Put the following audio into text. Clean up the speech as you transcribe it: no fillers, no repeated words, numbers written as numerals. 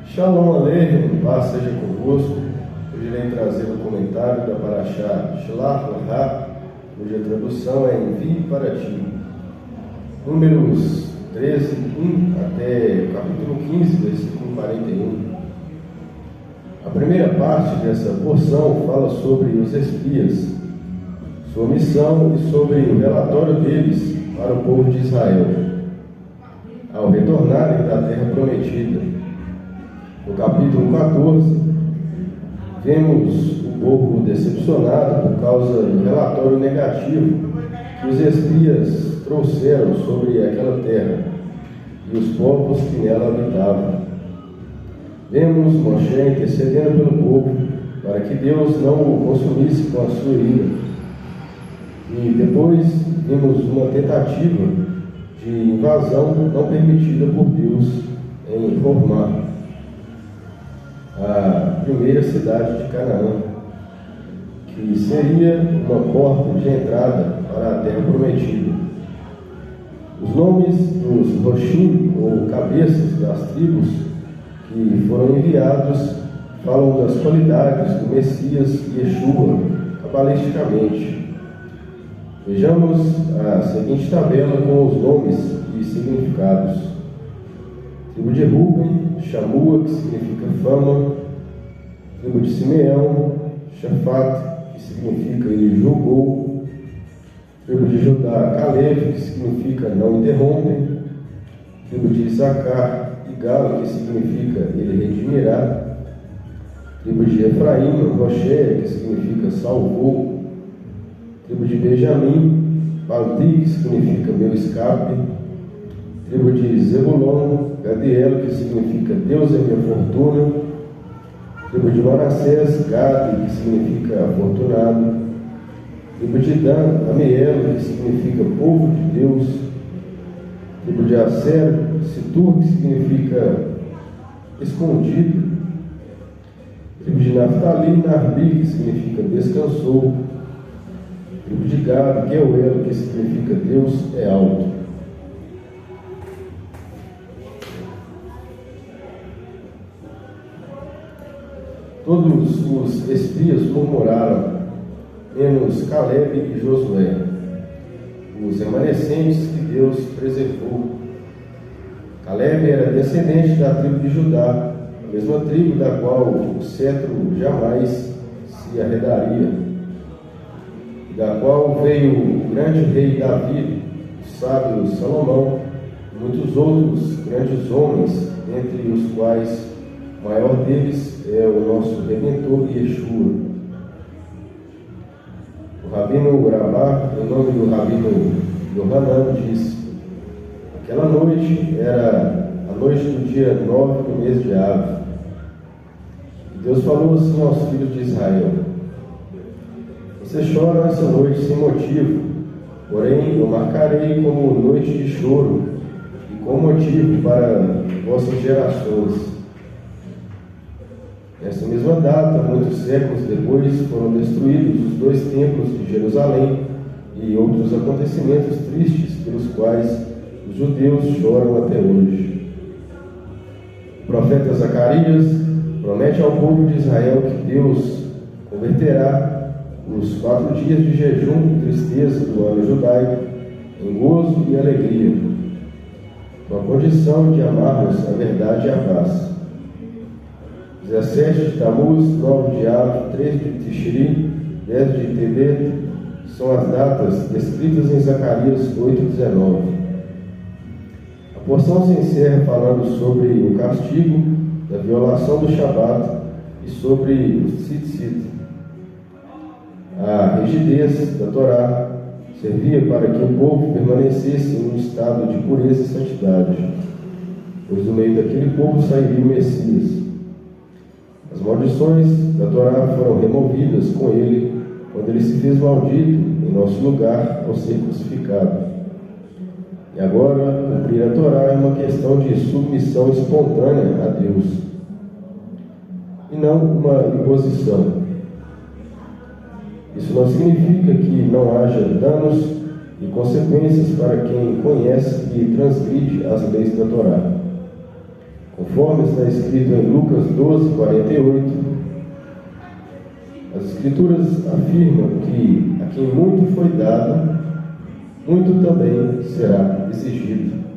Shalom Aleichem, paz seja convosco. Hoje irei trazer o comentário da Parashá Shlach Lecha, cuja tradução é Envie para ti. Números 13, 1 até capítulo 15, versículo 41. A primeira parte dessa porção fala sobre os espias, sua missão e sobre o relatório deles para o povo de Israel, ao retornarem da terra prometida. No capítulo 14, vemos o povo decepcionado por causa do relatório negativo que os espias trouxeram sobre aquela terra e os povos que nela habitavam. Vemos Moshe intercedendo pelo povo para que Deus não o consumisse com a sua ira. E depois vimos uma tentativa de invasão não permitida por Deus em Hormá, a primeira cidade de Canaã, que seria uma porta de entrada para a terra prometida. Os nomes dos Roshim, ou cabeças das tribos que foram enviados, falam das qualidades do Messias Yeshua cabalisticamente. Vejamos a seguinte tabela com os nomes e significados. Tribo de Ruben, Shamua, que significa fama. Tribo de Simeão, Shafat, que significa ele julgou. Tribo de Judá, Caleb, que significa não interrompem. Tribo de Isacar, Igal, que significa ele redimirá. Tribo de Efraim, Roché, que significa salvou. Tribo de Benjamim, Palti, que significa meu escape. Tribo de Zebulon, Gadiel, que significa Deus é minha fortuna. Tribo de Manassés, Gade, que significa afortunado. Tribo de Dan, Amiel, que significa povo de Deus. Tribo de Aser, Situr, que significa escondido. Tribo de Naftali, Narbi, que significa descansou. Tribo de Gad, Geuel, que significa Deus é alto. Todos os espias murmuraram, menos Caleb e Josué, os remanescentes que Deus preservou. Caleb era descendente da tribo de Judá, a mesma tribo da qual o cetro jamais se arredaria, da qual veio o grande rei Davi, o sábio Salomão, e muitos outros grandes homens, entre os quais o maior deles é o nosso Redentor Yeshua. O Rabino Rabá, em nome do Rabino Yohanan, disse: aquela noite era a noite do dia 9 do mês de Av. E Deus falou assim aos filhos de Israel: vocês choram essa noite sem motivo, porém eu marcarei como noite de choro e com motivo para vossas gerações. Nessa mesma data, muitos séculos depois, foram destruídos os 2 templos de Jerusalém e outros acontecimentos tristes pelos quais os judeus choram até hoje. O profeta Zacarias promete ao povo de Israel que Deus converterá os 4 dias de jejum e tristeza do ano judaico em gozo e alegria, com a condição de amarmos a verdade e a paz. 17 de Tammuz, 9 de Av, 3 de Tishri, 10 de Tebet, são as datas descritas em Zacarias 8:19. A porção se encerra falando sobre o castigo da violação do Shabat e sobre o tzitzit. A rigidez da Torá servia para que o povo permanecesse em um estado de pureza e santidade, pois do meio daquele povo sairia o Messias. As maldições da Torá foram removidas com ele quando ele se fez maldito em nosso lugar ao ser crucificado. E agora, cumprir a Torá é uma questão de submissão espontânea a Deus, e não uma imposição. Isso não significa que não haja danos e consequências para quem conhece e transgride as leis da Torá. Conforme está escrito em Lucas 12:48, as Escrituras afirmam que a quem muito foi dado, muito também será exigido.